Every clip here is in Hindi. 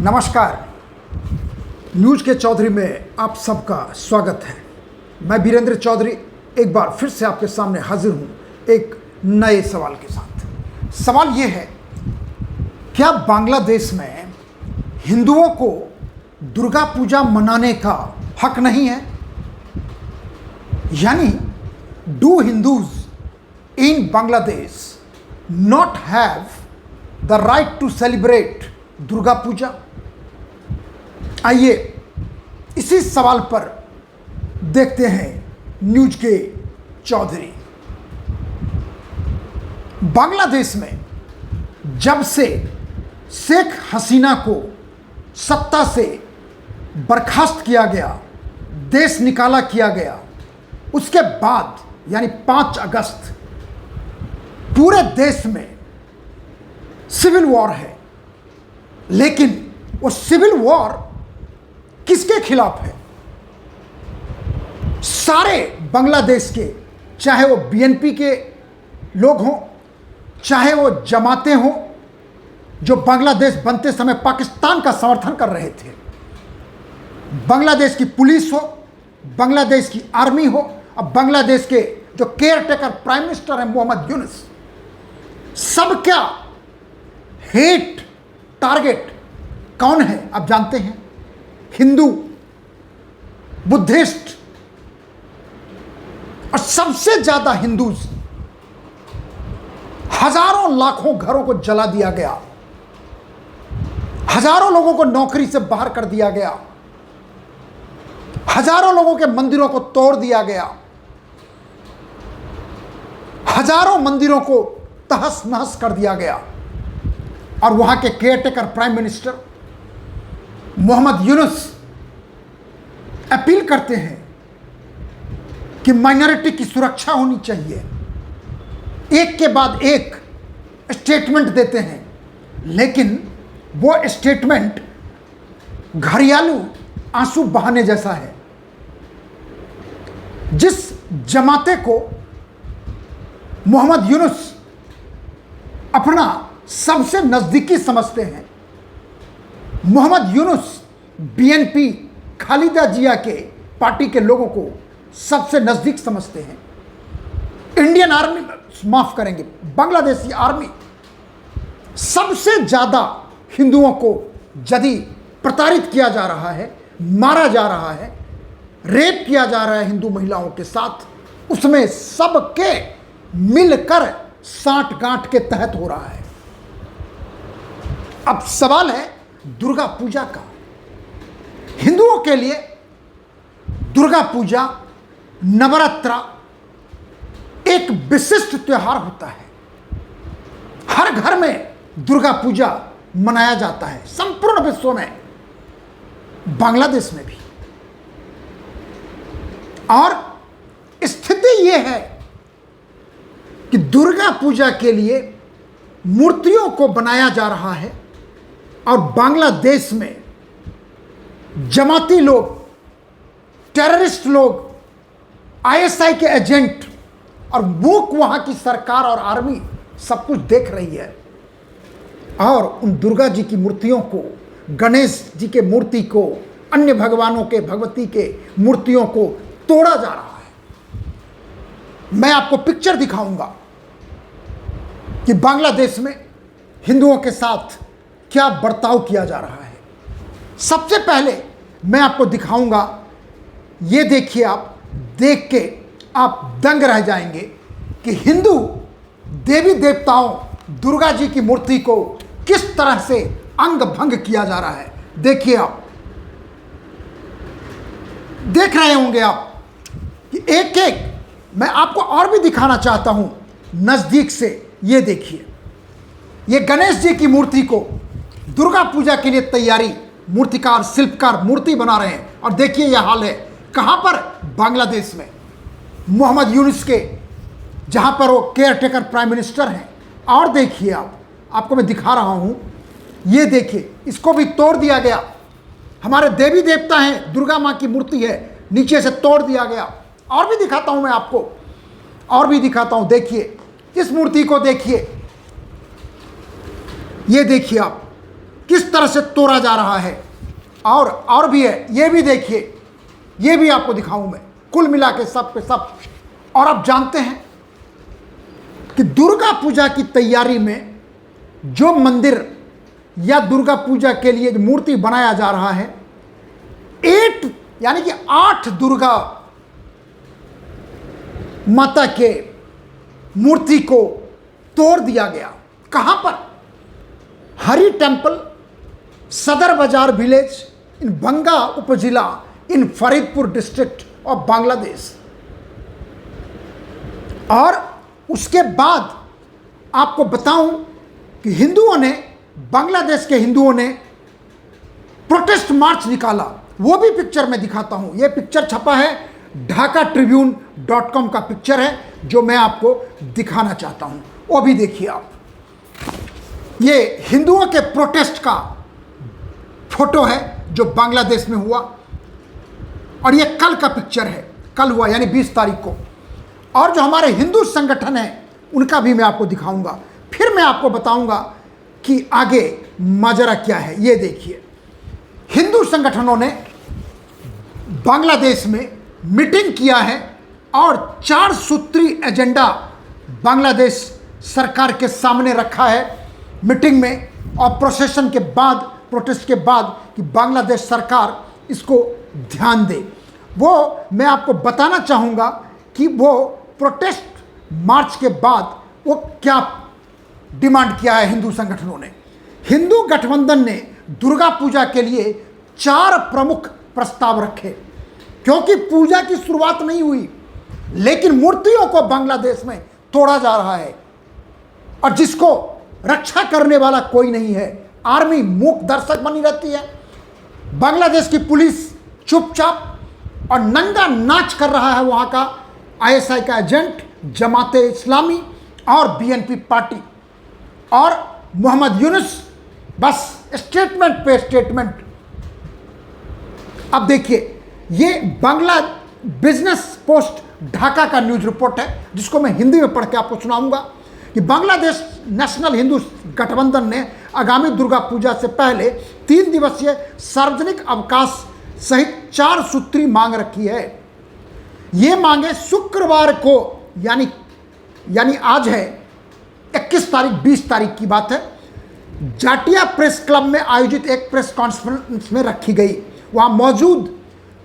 नमस्कार। न्यूज के चौधरी में आप सबका स्वागत है। मैं वीरेंद्र चौधरी एक बार फिर से आपके सामने हाजिर हूं एक नए सवाल के साथ। सवाल यह है, क्या बांग्लादेश में हिंदुओं को दुर्गा पूजा मनाने का हक नहीं है? यानी do Hindus in Bangladesh not have the right to celebrate Durga Puja? आइए इसी सवाल पर देखते हैं न्यूज के चौधरी। बांग्लादेश में जब से शेख हसीना को सत्ता से बर्खास्त किया गया, देश निकाला किया गया, उसके बाद यानी 5 अगस्त पूरे देश में सिविल वॉर है। लेकिन वो सिविल वॉर किसके खिलाफ है? सारे बांग्लादेश के, चाहे वो बीएनपी के लोग हों, चाहे वो जमातें हों जो बांग्लादेश बनते समय पाकिस्तान का समर्थन कर रहे थे, बांग्लादेश की पुलिस हो, बांग्लादेश की आर्मी हो, अब बांग्लादेश के जो केयर टेकर प्राइम मिनिस्टर हैं मोहम्मद यूनुस, सबका हेट टारगेट कौन है आप जानते हैं? हिंदू, बुद्धिस्ट, और सबसे ज्यादा हिंदूज, हजारों लाखों घरों को जला दिया गया, हजारों लोगों को नौकरी से बाहर कर दिया गया, हजारों लोगों के मंदिरों को तोड़ दिया गया, हजारों मंदिरों को तहस नहस कर दिया गया। और वहां के caretaker prime minister Mohammad Yunus appeal करते हैं कि माइनॉरिटी की सुरक्षा होनी चाहिए। एक के बाद एक स्टेटमेंट देते हैं, लेकिन वो स्टेटमेंट घरियालू आंसू बहाने जैसा है। जिस जमाते को मोहम्मद यूनुस अपना सबसे नजदीकी समझते हैं, मोहम्मद यूनुस बीएनपी खालिदा जिया के पार्टी के लोगों को सबसे नजदीक समझते हैं। इंडियन आर्मी, माफ करेंगे, बांग्लादेशी आर्मी सबसे ज्यादा हिंदुओं को यदि प्रताड़ित किया जा रहा है, मारा जा रहा है, रेप किया जा रहा है हिंदू महिलाओं के साथ, उसमें सबके मिलकर साठगांठ के तहत हो रहा है। अब सवाल है दुर्गा पूजा का। हिंदुओं के लिए दुर्गा पूजा, नवरात्रा एक विशिष्ट त्योहार होता है। हर घर में दुर्गा पूजा मनाया जाता है, संपूर्ण विश्व में, बांग्लादेश में भी। और स्थिति यह है कि दुर्गा पूजा के लिए मूर्तियों को बनाया जा रहा है और बांग्लादेश में जमाती लोग, टेररिस्ट लोग, आईएसआई के एजेंट और मूक वहां की सरकार और आर्मी सब कुछ देख रही है। और उन दुर्गा जी की मूर्तियों को, गणेश जी के मूर्ति को, अन्य भगवानों के, भगवती के मूर्तियों को तोड़ा जा रहा है। मैं आपको पिक्चर दिखाऊंगा कि बांग्लादेश में हिंदुओं के साथ क्या बर्ताव किया जा रहा है। सबसे पहले मैं आपको दिखाऊंगा, ये देखिए, आप देख के आप दंग रह जाएंगे कि हिंदू देवी देवताओं, दुर्गा जी की मूर्ति को किस तरह से अंग भंग किया जा रहा है। देखिए, आप देख रहे होंगे आप कि एक एक, मैं आपको और भी दिखाना चाहता हूं नजदीक से। ये देखिए, ये गणेश जी की मूर्ति को दुर्गा पूजा के लिए तैयारी, मूर्तिकार, शिल्पकार मूर्ति बना रहे हैं। और देखिए यह हाल है कहां पर? बांग्लादेश में, मोहम्मद यूनुस के, जहां पर वो केयर टेकर प्राइम मिनिस्टर हैं। और देखिए, आपको मैं दिखा रहा हूं, ये देखिए, इसको भी तोड़ दिया गया। हमारे देवी देवता हैं, दुर्गा मां की मूर्ति है, नीचे से तोड़ दिया गया। और भी दिखाता हूं मैं आपको, और भी दिखाता हूं। देखिए इस मूर्ति को, देखिए, ये देखिए आप, किस तरह से तोड़ा जा रहा है। और भी है, ये भी देखिए, ये भी आपको दिखाऊं मैं, कुल मिला के सब के सब। और आप जानते हैं कि दुर्गा पूजा की तैयारी में जो मंदिर या दुर्गा पूजा के लिए जो मूर्ति बनाया जा रहा है, 8 यानी कि 8 दुर्गा माता के मूर्ति को तोड़ दिया गया। कहां पर? Hari temple, Sadar Bazar village, in Banga upazila, in Faridpur district of Bangladesh. और उसके बाद आपको बताऊं कि हिंदुओं ने, बांग्लादेश के हिंदुओं ने प्रोटेस्ट मार्च निकाला। वो भी पिक्चर मैं दिखाता हूं। ये पिक्चर छपा है dhakatribune.com का पिक्चर है, जो मैं आपको दिखाना चाहता हूं। वो भी देखिए आप। ये हिंदुओं के प्रोटेस्ट का फोटो है जो बांग्लादेश में हुआ, और ये कल का पिक्चर है, कल हुआ यानी 20 तारीख को। और जो हमारे हिंदू संगठन हैं उनका भी मैं आपको दिखाऊंगा। फिर मैं आपको बताऊंगा कि आगे माजरा क्या है। ये देखिए, हिंदू संगठनों ने बांग्लादेश में मीटिंग किया है और 4 सूत्री एजेंडा बांग्लादेश सरकार के सामने रखा है मीटिंग में, और प्रोसेशन के बाद, प्रोटेस्ट के बाद, कि बांग्लादेश सरकार इसको ध्यान दे। वो मैं आपको बताना चाहूँगा कि वो प्रोटेस्ट मार्च के बाद वो क्या डिमांड किया है हिंदू संगठनों ने। हिंदू गठबंधन ने दुर्गा पूजा के लिए 4 प्रमुख प्रस्ताव रखे, क्योंकि पूजा की शुरुआत नहीं हुई, लेकिन मूर्तियों को बांग्लादेश में तोड़ा जा रहा है और जिसको रक्षा करने वाला कोई नहीं है। आर्मी मूक दर्शक बनी रहती है, बांग्लादेश की पुलिस चुपचाप और नंगा नाच कर रहा है वहाँ का आईएसआई का एजेंट, जमाते इस्लामी और बीएनपी पार्टी और मोहम्मद यूनुस, बस स्टेटमेंट पे स्टेटमेंट। अब देखिए, ये बांग्ला बिजनेस पोस्ट ढाका का न्यूज़ रिपोर्ट है, जिसको मैं हिंदी में पढ़ के आपको सुनाऊंगा कि बांग्लादेश नेशनल हिंदू गठबंधन ने आगामी दुर्गा पूजा से पहले 3 दिवसीय सार्वजनिक अवकाश सहित 4 सूत्री मांग रखी है। ये मांगे शुक्रवार को यानी आज है 21 तारीख, 20 तारीख की बात है, जाटिया प्रेस क्लब में आयोजित एक प्रेस कॉन्फ्रेंस में रखी गई। वहाँ मौजूद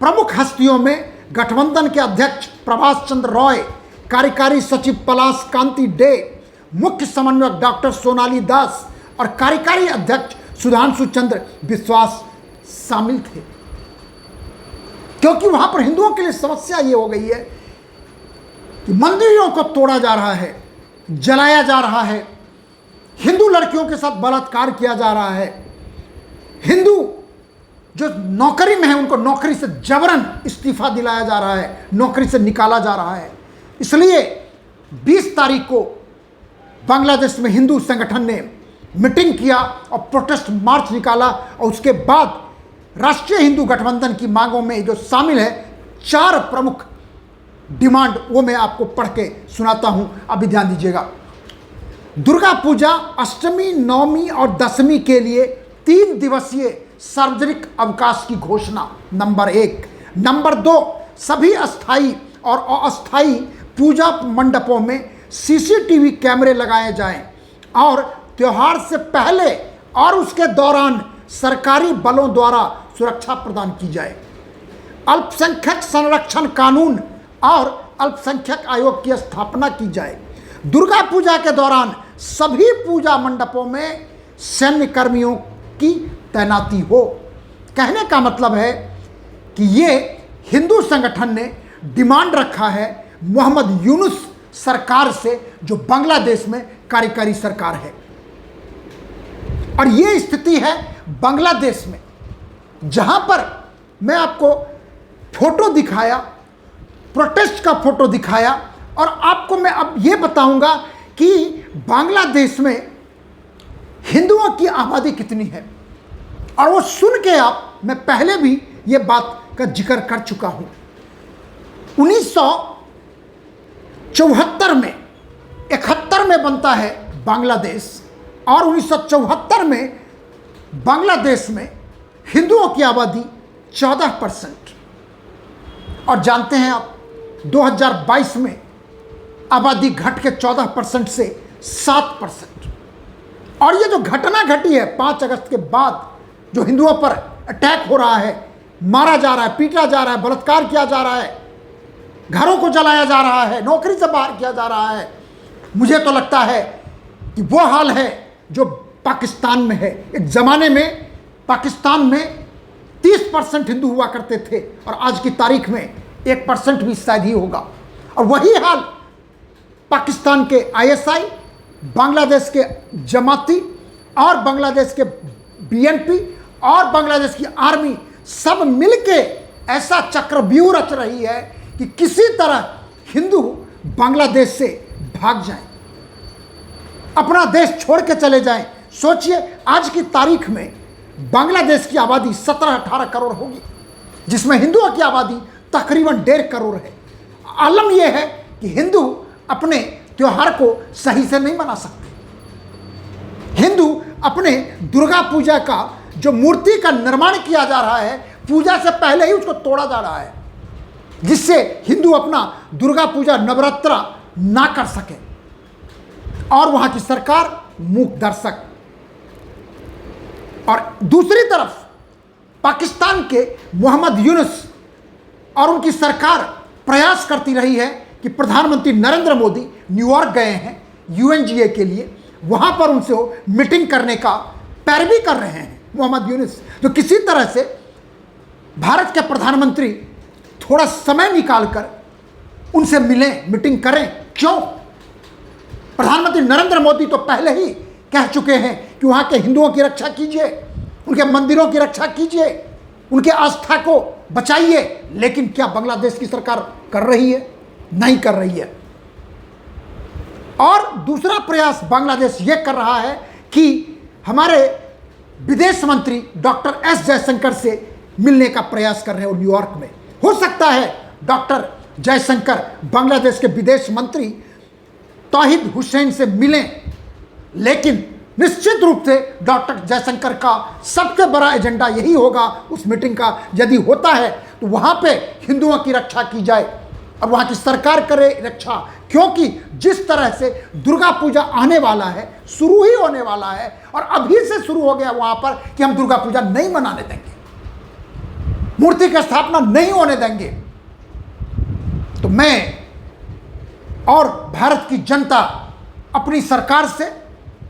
प्रमुख हस्तियों में गठबंधन के अध्यक्ष प्रभाष चंद्र रॉय, कार्यकारी सचिव पलाश कांति डे, मुख्य समन्वयक डॉक्टर सोनाली दास और कार्यकारी अध्यक्ष सुधांशु चंद्र विश्वास शामिल थे। क्योंकि वहां पर हिंदुओं के लिए समस्या ये हो गई है कि मंदिरों को तोड़ा जा रहा है, जलाया जा रहा है, हिंदू लड़कियों के साथ बलात्कार किया जा रहा है, हिंदू जो नौकरी में है उनको नौकरी से जबरन इस्तीफा दिलाया जा रहा है, नौकरी से निकाला जा रहा है। इसलिए 20 तारीख को बांग्लादेश में हिंदू संगठन ने मीटिंग किया और प्रोटेस्ट मार्च निकाला, और उसके बाद राष्ट्रीय हिंदू गठबंधन की मांगों में जो शामिल है 4 प्रमुख डिमांड, वो मैं आपको पढ़ के सुनाता हूं। अभी ध्यान दीजिएगा। दुर्गा पूजा अष्टमी, नवमी और दशमी के लिए 3 दिवसीय सार्वजनिक अवकाश की घोषणा, नंबर 1। नंबर 2, सभी अस्थायी और अस्थायी पूजा मंडपों में सीसीटीवी कैमरे लगाए जाएं और त्योहार से पहले और उसके दौरान सरकारी बलों द्वारा सुरक्षा प्रदान की जाए। अल्पसंख्यक संरक्षण कानून और अल्पसंख्यक आयोग की स्थापना की जाए। दुर्गा पूजा के दौरान सभी पूजा मंडपों में सैन्य कर्मियों की तैनाती हो। कहने का मतलब है कि ये हिंदू संगठन ने डिमांड रखा है मोहम्मद यूनुस सरकार से, जो बांग्लादेश में कार्यकारी सरकार है। और ये स्थिति है बांग्लादेश में, जहां पर मैं आपको फोटो दिखाया, प्रोटेस्ट का फोटो दिखाया, और आपको मैं अब ये बताऊंगा कि बांग्लादेश में हिंदुओं की आबादी कितनी है। और वो सुन के आप, मैं पहले भी ये बात का जिक्र कर चुका हूं। 1974 में, 71 में बनता है बांग्लादेश, और 1974 में बांग्लादेश में हिंदुओं की आबादी 14%, और जानते हैं आप 2022 में आबादी घट के 14% से 7%। और ये जो घटना घटी है 5 अगस्त के बाद, जो हिंदुओं पर अटैक हो रहा है, मारा जा रहा है, पीटा जा रहा है, बलात्कार किया जा रहा है, घरों को जलाया जा रहा है, नौकरी से बाहर किया जा रहा है, मुझे तो लगता है कि वो हाल है जो पाकिस्तान में है। एक ज़माने में पाकिस्तान में 30% हिंदू हुआ करते थे और आज की तारीख में 1% भी शायद ही होगा। और वही हाल पाकिस्तान के आईएसआई, बांग्लादेश के जमाती और बांग्लादेश के बीएनपी और बांग्लादेश की आर्मी सब मिलके ऐसा चक्रव्यूह रच रही है कि किसी तरह हिंदू बांग्लादेश से भाग जाएं, अपना देश छोड़ के चले जाएं। सोचिए, आज की तारीख में बांग्लादेश की आबादी 17-18 करोड़ होगी, जिसमें हिंदुओं की आबादी तकरीबन 1.5 करोड़ है। आलम यह है कि हिंदू अपने त्योहार को सही से नहीं मना सकते। हिंदू अपने दुर्गा पूजा का जो मूर्ति का निर्माण किया जा रहा है, पूजा से पहले ही उसको तोड़ा जा रहा है, जिससे हिंदू अपना दुर्गा पूजा नवरात्रा ना कर सके और वहां की सरकार मूक दर्शक। और दूसरी तरफ पाकिस्तान के मोहम्मद यूनुस और उनकी सरकार प्रयास करती रही है कि प्रधानमंत्री नरेंद्र मोदी न्यूयॉर्क गए हैं यूएनजीए के लिए, वहां पर उनसे वो मीटिंग करने का पैरवी कर रहे हैं मोहम्मद यूनुस। तो किसी तरह से भारत के प्रधानमंत्री थोड़ा समय निकालकर उनसे मिलें, मीटिंग करें। क्यों? प्रधानमंत्री नरेंद्र मोदी तो पहले ही कह चुके हैं कि वहाँ के हिंदुओं की रक्षा कीजिए, उनके मंदिरों की रक्षा कीजिए, उनके आस्था को बचाइए। लेकिन क्या बांग्लादेश की सरकार कर रही है? नहीं कर रही है। और दूसरा प्रयास बांग्लादेश ये कर रहा है कि हमारे विदेश मंत्री डॉक्टर एस जयशंकर से मिलने का प्रयास कर रहे हैं न्यूयॉर्क में। हो सकता है डॉक्टर जयशंकर बांग्लादेश के विदेश मंत्री तौहीद हुसैन से मिलें, लेकिन निश्चित रूप से डॉक्टर जयशंकर का सबसे बड़ा एजेंडा यही होगा उस मीटिंग का। यदि होता है तो वहाँ पे हिंदुओं की रक्षा की जाए और वहाँ की सरकार करे रक्षा, क्योंकि जिस तरह से दुर्गा पूजा आने वाला है, शुरू ही होने वाला है और अभी से शुरू हो गया वहाँ पर कि हम दुर्गा पूजा नहीं मनाने देंगे, मूर्ति की स्थापना नहीं होने देंगे। तो मैं और भारत की जनता अपनी सरकार से,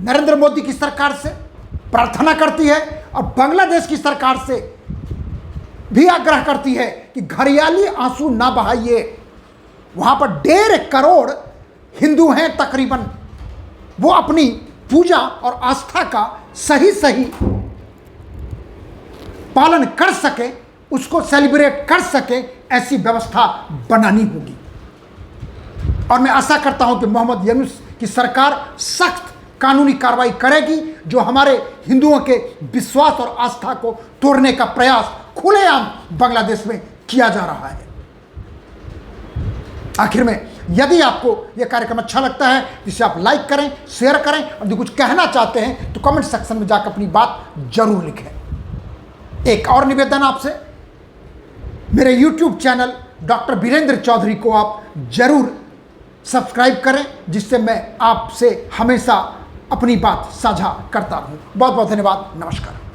नरेंद्र मोदी की सरकार से प्रार्थना करती है और बांग्लादेश की सरकार से भी आग्रह करती है कि घड़ियाली आंसू ना बहाइए। वहां पर 1.5 करोड़ हिंदू हैं तकरीबन, वो अपनी पूजा और आस्था का सही सही पालन कर सके, उसको सेलिब्रेट कर सके, ऐसी व्यवस्था बनानी होगी। और मैं आशा करता हूं कि मोहम्मद यूनुस की सरकार सख्त कानूनी कार्रवाई करेगी, जो हमारे हिंदुओं के विश्वास और आस्था को तोड़ने का प्रयास खुलेआम बांग्लादेश में किया जा रहा है। आखिर में यदि आपको यह कार्यक्रम अच्छा लगता है तो इसे आप लाइक करें, शेयर करें, और यदि कुछ कहना चाहते हैं तो कमेंट सेक्शन में जाकर अपनी बात जरूर लिखें। एक और निवेदन आपसे, मेरे YouTube channel doctor Virendra Chaudhary को आप जरूर सब्सक्राइब करें, जिससे मैं आपसे हमेशा अपनी बात साझा करता रहूं। बहुत बहुत धन्यवाद। नमस्कार।